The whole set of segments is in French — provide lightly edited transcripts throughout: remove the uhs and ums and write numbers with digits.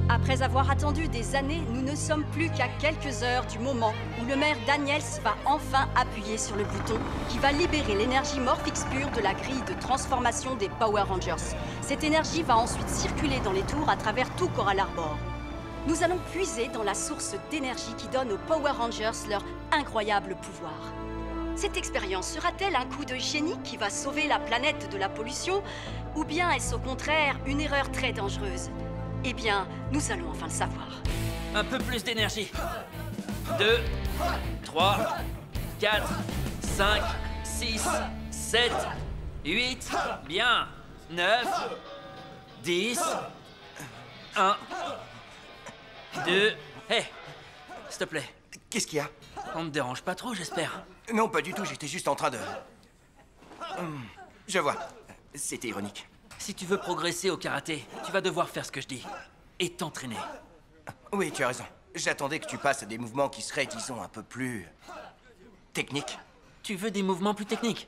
Après avoir attendu des années, nous ne sommes plus qu'à quelques heures du moment où le maire Daniels va enfin appuyer sur le bouton qui va libérer l'énergie Morphix pure de la grille de transformation des Power Rangers. Cette énergie va ensuite circuler dans les tours à travers tout Coral Harbor. Nous allons puiser dans la source d'énergie qui donne aux Power Rangers leur incroyable pouvoir. Cette expérience sera-t-elle un coup de génie qui va sauver la planète de la pollution, ou bien est-ce au contraire une erreur très dangereuse? Eh bien, nous allons enfin le savoir. Un peu plus d'énergie. 2, 3, 4, 5, 6, 7, 8, bien. 9, 10, 1, 2... Hé, s'il te plaît. Qu'est-ce qu'il y a? On ne te dérange pas trop, j'espère. Non, pas du tout, j'étais juste en train de... Je vois. C'était ironique. Si tu veux progresser au karaté, tu vas devoir faire ce que je dis. Et t'entraîner. Oui, tu as raison. J'attendais que tu passes à des mouvements qui seraient, disons, un peu plus... techniques. Tu veux des mouvements plus techniques?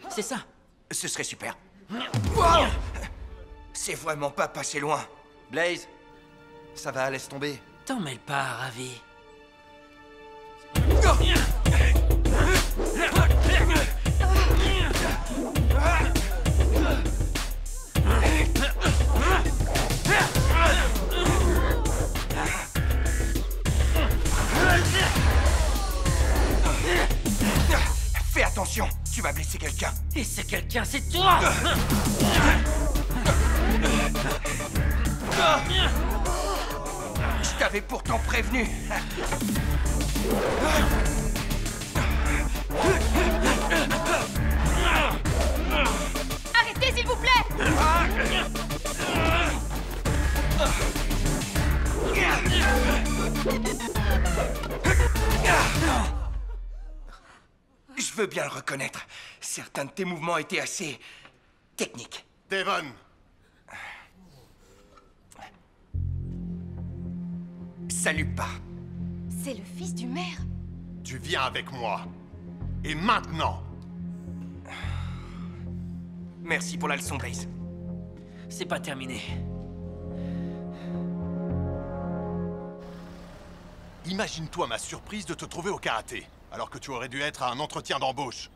C'est ça. Ce serait super. Wow! C'est vraiment pas passé loin. Blaze, ça va, laisse tomber. T'en mêle pas, Ravi. Fais attention, tu vas blesser quelqu'un. Et c'est quelqu'un, c'est toi! Je t'avais pourtant prévenu. Arrêtez, s'il vous plaît! Je veux bien le reconnaître. Certains de tes mouvements étaient assez... techniques. Devon! Salut pas. C'est le fils du maire. Tu viens avec moi. Et maintenant! Merci pour la leçon, Blaze. C'est pas terminé. Imagine-toi ma surprise de te trouver au karaté, alors que tu aurais dû être à un entretien d'embauche.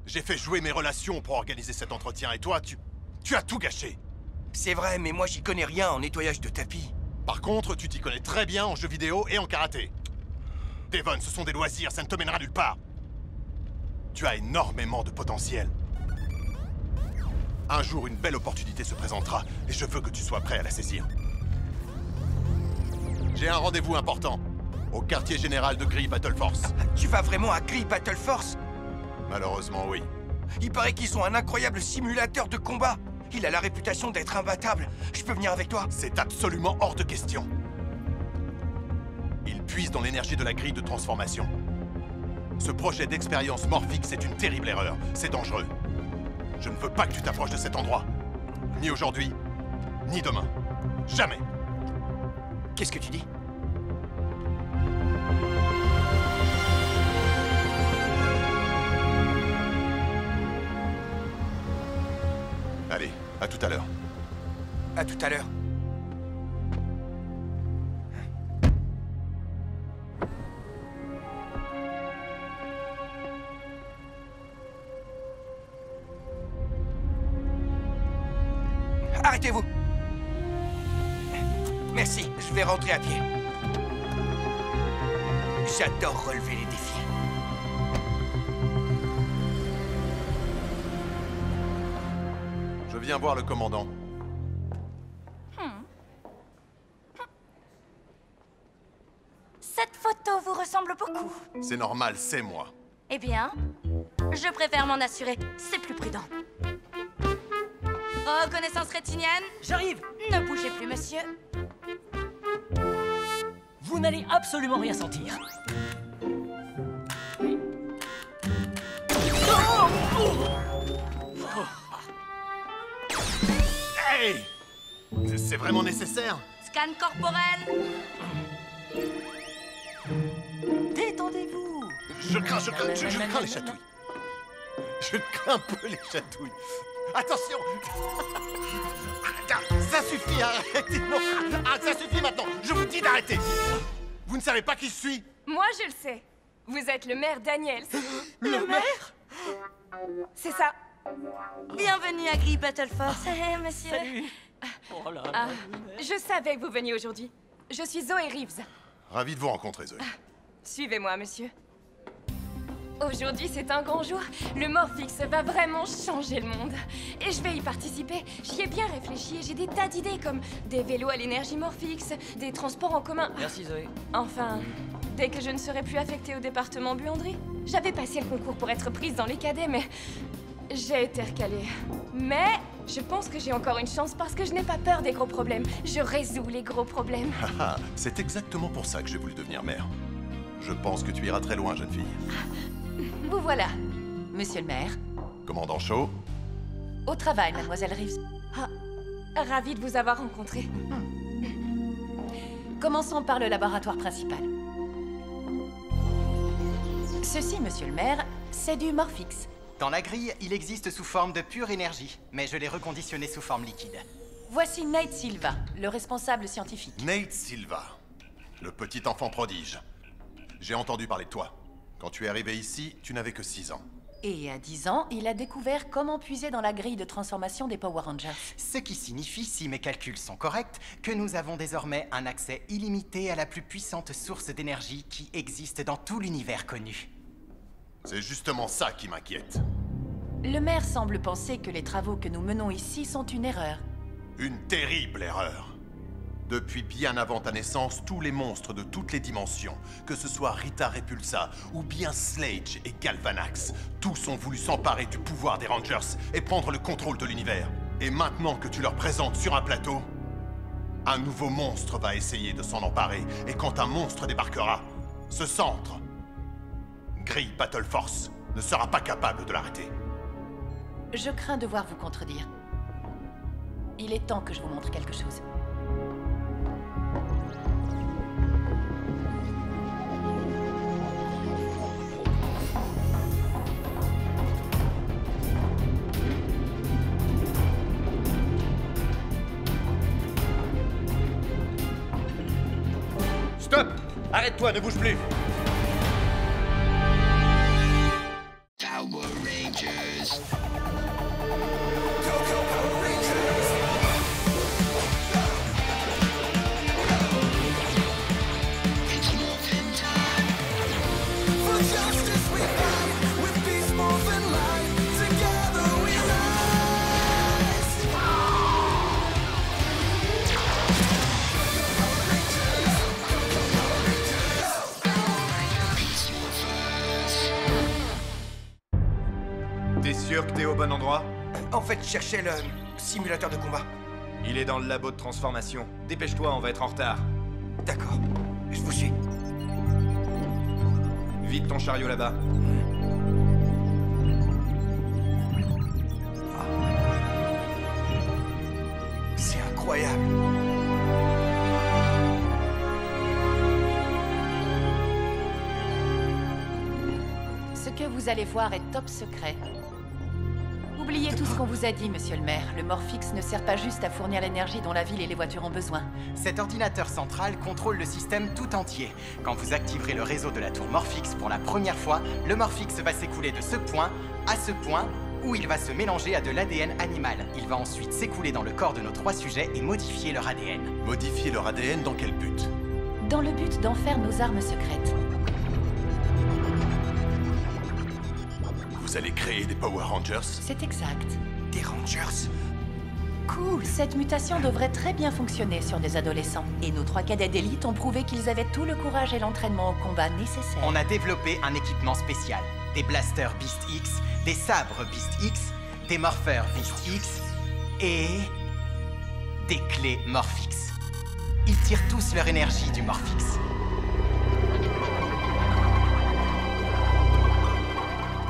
J'ai fait jouer mes relations pour organiser cet entretien, et toi, tu as tout gâché. C'est vrai, mais moi j'y connais rien en nettoyage de tapis. Par contre, tu t'y connais très bien en jeux vidéo et en karaté. Devon, ce sont des loisirs, ça ne te mènera nulle part. Tu as énormément de potentiel. Un jour, une belle opportunité se présentera, et je veux que tu sois prêt à la saisir. J'ai un rendez-vous important, au quartier général de Gree Battle Force. Tu vas vraiment à Gree Battle Force? Malheureusement, oui. Il paraît qu'ils ont un incroyable simulateur de combat. Il a la réputation d'être imbattable. Je peux venir avec toi? C'est absolument hors de question. Il puise dans l'énergie de la grille de transformation. Ce projet d'expérience Morphix est une terrible erreur. C'est dangereux. Je ne veux pas que tu t'approches de cet endroit. Ni aujourd'hui, ni demain. Jamais. Qu'est-ce que tu dis? Allez, à tout à l'heure. À tout à l'heure. Arrêtez-vous! Merci, je vais rentrer à pied. J'adore relever les défis. Je viens voir le commandant. Cette photo vous ressemble beaucoup. C'est normal, c'est moi. Eh bien, je préfère m'en assurer. C'est plus prudent. Reconnaissance rétinienne? J'arrive! Ne bougez plus, monsieur. Vous n'allez absolument rien sentir. Hey! C'est vraiment nécessaire? Scan corporel. Détendez-vous! Je crains les chatouilles. Je crains un peu les chatouilles. Attention! Ça suffit, arrêtez, non. Ah, ça suffit maintenant. Je vous dis d'arrêter. Vous ne savez pas qui je suis? Moi, je le sais. Vous êtes le maire Daniels. Le maire? C'est ça. Bienvenue à Grille Battle Force, monsieur. Salut. Oh là là. Ah, je savais que vous veniez aujourd'hui. Je suis Zoé Reeves. Ravi de vous rencontrer, Zoé. Suivez-moi, monsieur. Aujourd'hui, c'est un grand jour. Le Morphix va vraiment changer le monde. Et je vais y participer. J'y ai bien réfléchi et j'ai des tas d'idées comme des vélos à l'énergie Morphix, des transports en commun. Merci Zoé. Enfin, dès que je ne serai plus affectée au département buanderie. J'avais passé le concours pour être prise dans les cadets, mais j'ai été recalée. Mais je pense que j'ai encore une chance parce que je n'ai pas peur des gros problèmes. Je résous les gros problèmes. Haha, c'est exactement pour ça que j'ai voulu devenir maire. Je pense que tu iras très loin, jeune fille. Vous voilà, monsieur le maire. Commandant Shaw, Au travail, mademoiselle Reeves. Ravie de vous avoir rencontré. Commençons par le laboratoire principal. Ceci, monsieur le maire, c'est du Morphix. Dans la grille, il existe sous forme de pure énergie, mais je l'ai reconditionné sous forme liquide. Voici Nate Silva, le responsable scientifique. Nate Silva, le petit enfant prodige. J'ai entendu parler de toi. Quand tu es arrivé ici, tu n'avais que 6 ans. Et à 10 ans, il a découvert comment puiser dans la grille de transformation des Power Rangers. Ce qui signifie, si mes calculs sont corrects, que nous avons désormais un accès illimité à la plus puissante source d'énergie qui existe dans tout l'univers connu. C'est justement ça qui m'inquiète. Le maire semble penser que les travaux que nous menons ici sont une erreur. Une terrible erreur. Depuis bien avant ta naissance, tous les monstres de toutes les dimensions, que ce soit Rita Repulsa ou bien Slade et Galvanax, tous ont voulu s'emparer du pouvoir des Rangers et prendre le contrôle de l'univers. Et maintenant que tu leur présentes sur un plateau, un nouveau monstre va essayer de s'en emparer. Et quand un monstre débarquera, ce centre, Grille Battle Force, ne sera pas capable de l'arrêter. Je crains devoir vous contredire. Il est temps que je vous montre quelque chose. Stop! Arrête-toi, ne bouge plus! Power Rangers. It's morphin' time. For justice we fight, with peace morphin' light. Together we rise. Peace morphers. T'es sûr que t'es au bon endroit? En fait, je cherchais le simulateur de combat. Il est dans le labo de transformation. Dépêche-toi, on va être en retard. D'accord, je vous suis. Vite ton chariot là-bas. C'est incroyable. Ce que vous allez voir est top secret. Oubliez tout ce qu'on vous a dit, monsieur le maire. Le Morphix ne sert pas juste à fournir l'énergie dont la ville et les voitures ont besoin. Cet ordinateur central contrôle le système tout entier. Quand vous activerez le réseau de la tour Morphix pour la première fois, le Morphix va s'écouler de ce point à ce point, où il va se mélanger à de l'ADN animal. Il va ensuite s'écouler dans le corps de nos 3 sujets et modifier leur ADN. Modifier leur ADN dans quel but? Dans le but d'en faire nos armes secrètes. Vous allez créer des Power Rangers? C'est exact. Des Rangers? Cool. Cette mutation devrait très bien fonctionner sur des adolescents. Et nos 3 cadets d'élite ont prouvé qu'ils avaient tout le courage et l'entraînement au combat nécessaire. On a développé un équipement spécial. Des blasters Beast X, des sabres Beast X, des morpheurs Beast X et des clés Morphix. Ils tirent tous leur énergie du Morphix.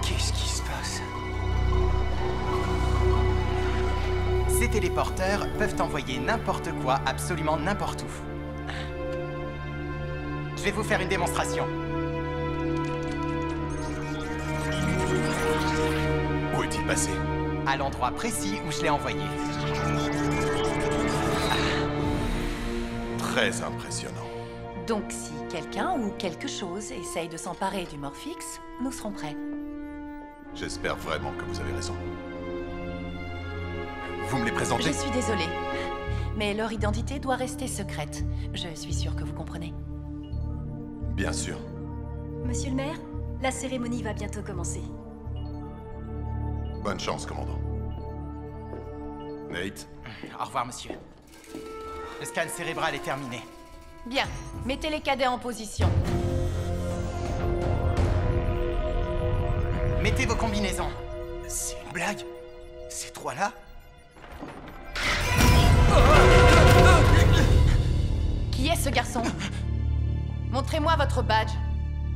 Qu'est-ce qui se passe? Ces téléporteurs peuvent envoyer n'importe quoi, absolument n'importe où. Je vais vous faire une démonstration. Où est-il passé? À l'endroit précis où je l'ai envoyé. très impressionnant. Donc si quelqu'un ou quelque chose essaye de s'emparer du Morphix, nous serons prêts. J'espère vraiment que vous avez raison. Vous me les présentez? Je suis désolée, mais leur identité doit rester secrète. Je suis sûre que vous comprenez. Bien sûr. Monsieur le maire, la cérémonie va bientôt commencer. Bonne chance, commandant. Nate? Au revoir, monsieur. Le scan cérébral est terminé. Bien, mettez les cadets en position. Mettez vos combinaisons. C'est une blague? Ces trois-là? Qui est ce garçon? Montrez-moi votre badge.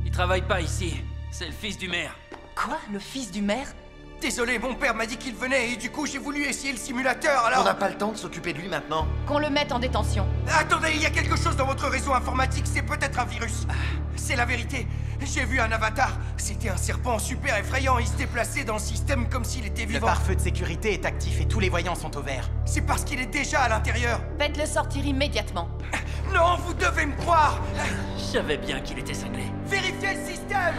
Il travaille pas ici. C'est le fils du maire. Quoi? Le fils du maire? Désolé, mon père m'a dit qu'il venait et du coup j'ai voulu essayer le simulateur, alors... On n'a pas le temps de s'occuper de lui maintenant. Qu'on le mette en détention. Attendez, il y a quelque chose dans votre réseau informatique, c'est peut-être un virus. C'est la vérité. J'ai vu un avatar. C'était un serpent super effrayant. Il se déplaçait dans le système comme s'il était Le vivant. pare-feu de sécurité est actif et tous les voyants sont au vert. C'est parce qu'il est déjà à l'intérieur. Faites-le sortir immédiatement. Non, vous devez me croire. Je savais bien qu'il était cinglé. Vérifiez le système.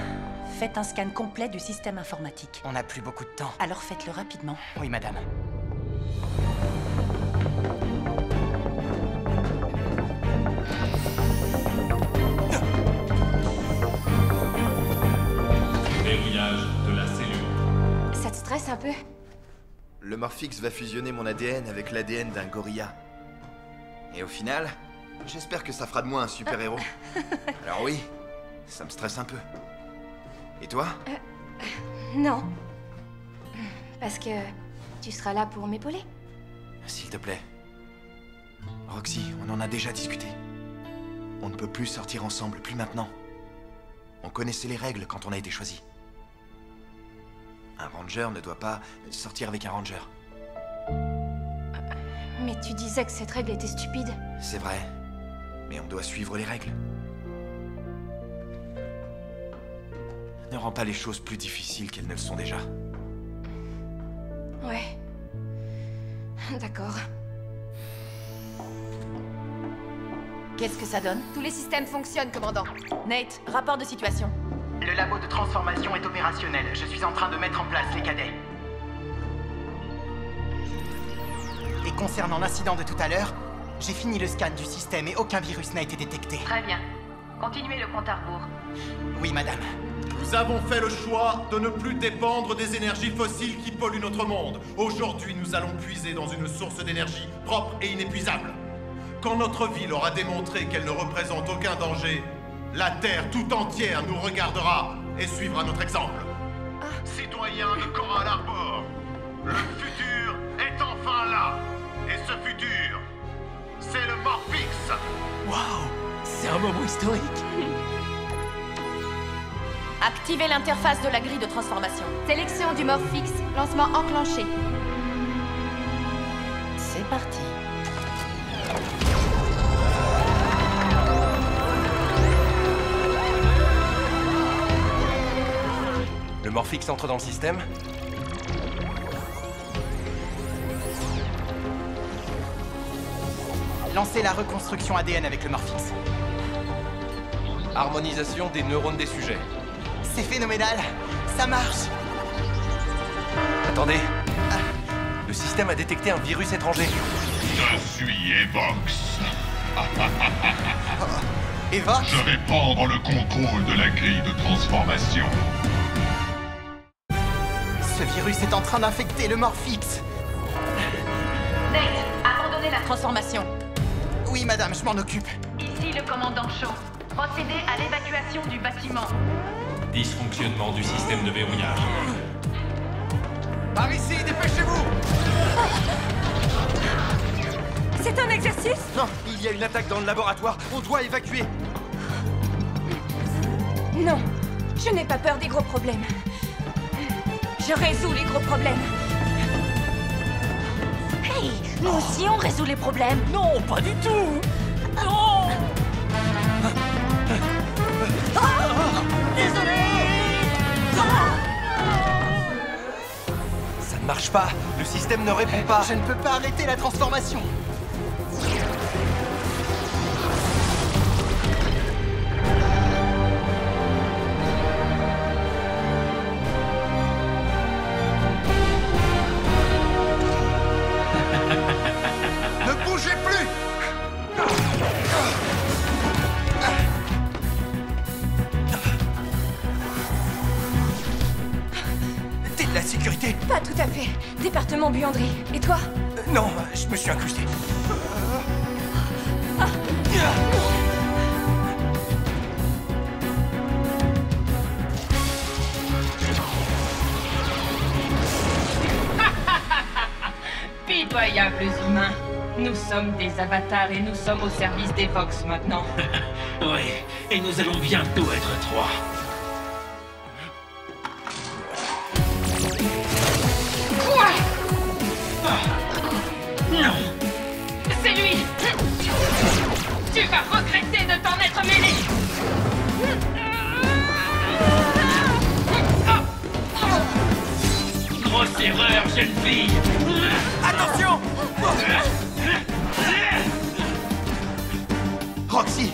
Faites un scan complet du système informatique. On n'a plus beaucoup de temps. Alors faites-le rapidement. Oui, madame. Verrouillage de la cellule. Ça te stresse un peu? Le Morphix va fusionner mon ADN avec l'ADN d'un gorilla. Et au final, j'espère que ça fera de moi un super-héros. Alors oui, ça me stresse un peu. Et toi? Non. Parce que tu seras là pour m'épauler. S'il te plaît. Roxy, on en a déjà discuté. On ne peut plus sortir ensemble, plus maintenant. On connaissait les règles quand on a été choisi. Un ranger ne doit pas sortir avec un ranger. Mais tu disais que cette règle était stupide. C'est vrai, mais on doit suivre les règles. Ne rends pas les choses plus difficiles qu'elles ne le sont déjà. Ouais. D'accord. Qu'est-ce que ça donne? Tous les systèmes fonctionnent, commandant. Nate, rapport de situation. Le labo de transformation est opérationnel. Je suis en train de mettre en place les cadets. Et concernant l'incident de tout à l'heure, j'ai fini le scan du système et aucun virus n'a été détecté. Très bien. Continuez le compte à rebours. Oui, madame. Nous avons fait le choix de ne plus dépendre des énergies fossiles qui polluent notre monde. Aujourd'hui, nous allons puiser dans une source d'énergie propre et inépuisable. Quand notre ville aura démontré qu'elle ne représente aucun danger, la Terre tout entière nous regardera et suivra notre exemple. Citoyens de Coral Harbor, le futur est enfin là. Et ce futur, c'est le Morphix. Waouh! C'est un moment historique. Activez l'interface de la grille de transformation. Sélection du Morphix. Lancement enclenché. C'est parti. Le Morphix entre dans le système. Lancez la reconstruction ADN avec le Morphix. Harmonisation des neurones des sujets. C'est phénoménal. Ça marche. Attendez. Le système a détecté un virus étranger. Je suis Evox. Evox? Je vais prendre le contrôle de la grille de transformation. Ce virus est en train d'infecter le Morphix. Nate, abandonnez la transformation. Oui, madame, je m'en occupe. Ici le commandant Shaw. Procédez à l'évacuation du bâtiment. Dysfonctionnement du système de verrouillage. Par ici, dépêchez-vous! C'est un exercice? Non, il y a une attaque dans le laboratoire. On doit évacuer. Non, je n'ai pas peur des gros problèmes. Je résous les gros problèmes. Hey, nous aussi on résout les problèmes. Non, pas du tout. Non. Ça ne marche pas. Le système ne répond pas. Je ne peux pas arrêter la transformation. mon buanderie. Et toi? Non, je me suis incrusté. Pitoyables humains. Nous sommes des avatars et nous sommes au service des Vox maintenant. Oui, et nous allons bientôt être 3. Quoi? Non. C'est lui! Tu vas regretter de t'en être mêlé! Grosse erreur, jeune fille. Attention! Roxy!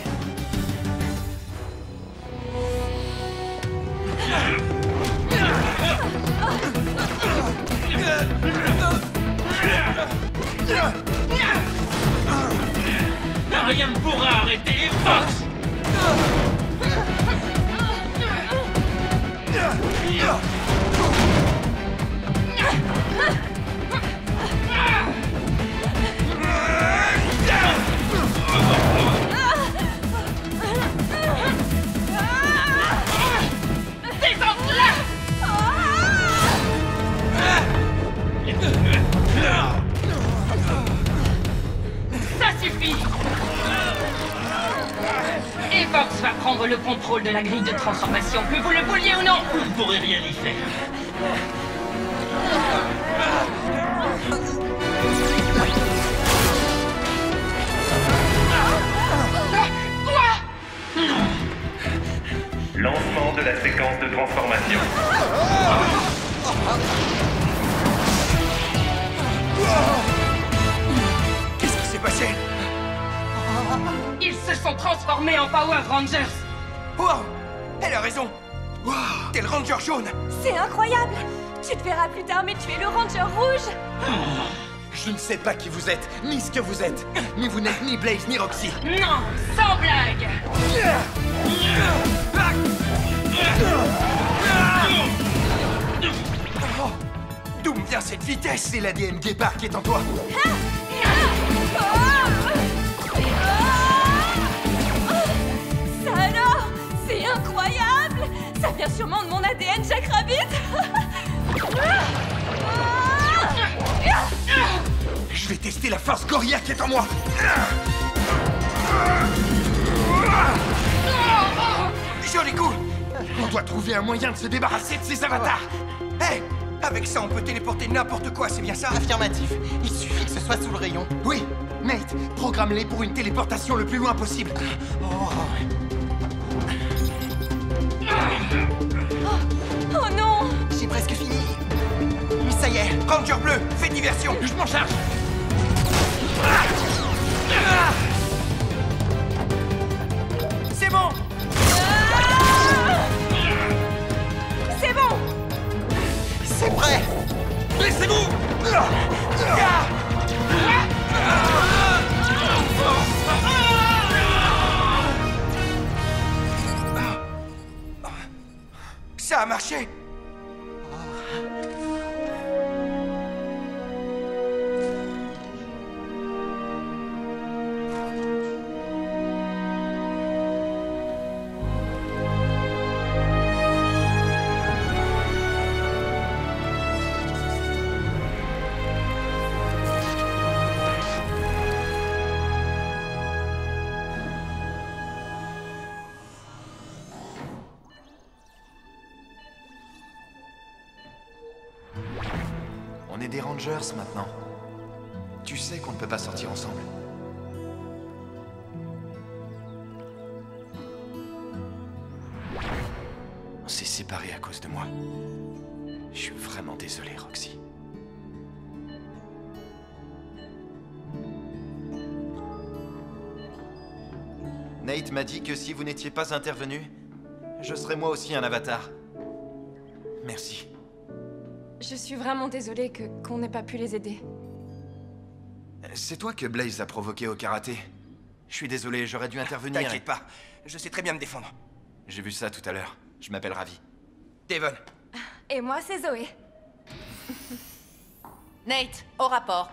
Rien ne pourra arrêter les Vox. Ça suffit! Evox va prendre le contrôle de la grille de transformation, que vous le vouliez ou non! Vous ne pourrez rien y faire. Quoi? Lancement de la séquence de transformation. Qu'est-ce qui s'est passé? Ils se sont transformés en Power Rangers! Wow! Elle a raison! Wow! T'es le Ranger jaune! C'est incroyable! Tu te verras plus tard, mais tu es le Ranger rouge! Je ne sais pas qui vous êtes, ni ce que vous êtes, mais vous n'êtes ni Blaze ni Roxy. Non! Sans blague! Oh, d'où me vient cette vitesse? C'est l'ADN guépard qui est en toi. Ça alors? C'est incroyable! Ça vient sûrement de mon ADN Jack Rabbit! Je vais tester la force Gorilla qui est en moi. Joli coup! On doit trouver un moyen de se débarrasser de ces avatars. Hé! Avec ça, on peut téléporter n'importe quoi, c'est bien ça? Affirmatif. Il suffit que ce soit sous le rayon. Oui, Nate, programme-les pour une téléportation le plus loin possible. Oh non! J'ai presque fini. Mais ça y est. Ranger bleu, fais diversion! Je m'en charge. C'est bon! C'est bon! C'est prêt. Laissez-vous! Ça a marché! On est des Rangers maintenant. Tu sais qu'on ne peut pas sortir ensemble. On s'est séparés à cause de moi. Je suis vraiment désolé, Roxy. Nate m'a dit que si vous n'étiez pas intervenu, je serais moi aussi un avatar. Merci. Je suis vraiment désolée qu'on n'ait pas pu les aider. C'est toi que Blaze a provoqué au karaté. Je suis désolé, j'aurais dû intervenir. T'inquiète pas, je sais très bien me défendre. J'ai vu ça tout à l'heure. Je m'appelle Ravi. Devon. Et moi, c'est Zoé. Nate, au rapport.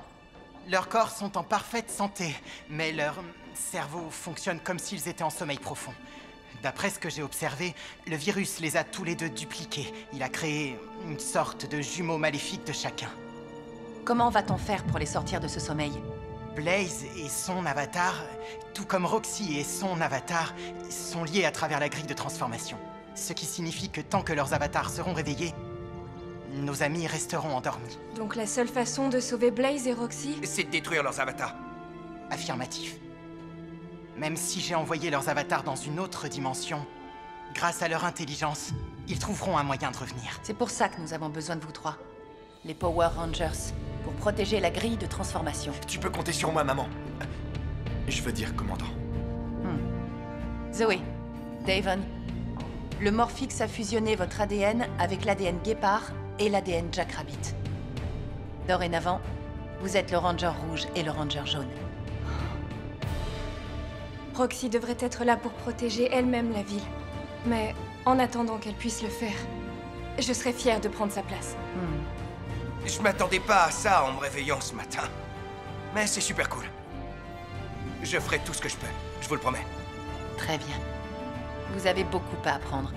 Leurs corps sont en parfaite santé, mais leur cerveau fonctionne comme s'ils étaient en sommeil profond. D'après ce que j'ai observé, le virus les a tous les deux dupliqués. Il a créé une sorte de jumeau maléfique de chacun. Comment va-t-on faire pour les sortir de ce sommeil? Blaze et son avatar, tout comme Roxy et son avatar, sont liés à travers la grille de transformation. Ce qui signifie que tant que leurs avatars seront réveillés, nos amis resteront endormis. Donc la seule façon de sauver Blaze et Roxy, c'est de détruire leurs avatars. Affirmatif. Même si j'ai envoyé leurs avatars dans une autre dimension, grâce à leur intelligence, ils trouveront un moyen de revenir. C'est pour ça que nous avons besoin de vous trois. Les Power Rangers, pour protéger la grille de transformation. Tu peux compter sur moi, maman. Je veux dire, commandant. Zoé, Davon, le Morphix a fusionné votre ADN avec l'ADN Guépard et l'ADN Jack Rabbit. Dorénavant, vous êtes le Ranger rouge et le Ranger jaune. Roxy devrait être là pour protéger elle-même la ville. Mais en attendant qu'elle puisse le faire, je serais fière de prendre sa place. Je m'attendais pas à ça en me réveillant ce matin. Mais c'est super cool. Je ferai tout ce que je peux, je vous le promets. Très bien. Vous avez beaucoup à apprendre.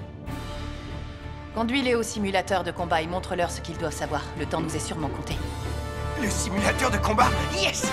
Conduis-les au simulateur de combat et montre-leur ce qu'ils doivent savoir. Le temps nous est sûrement compté. Le simulateur de combat? Yes!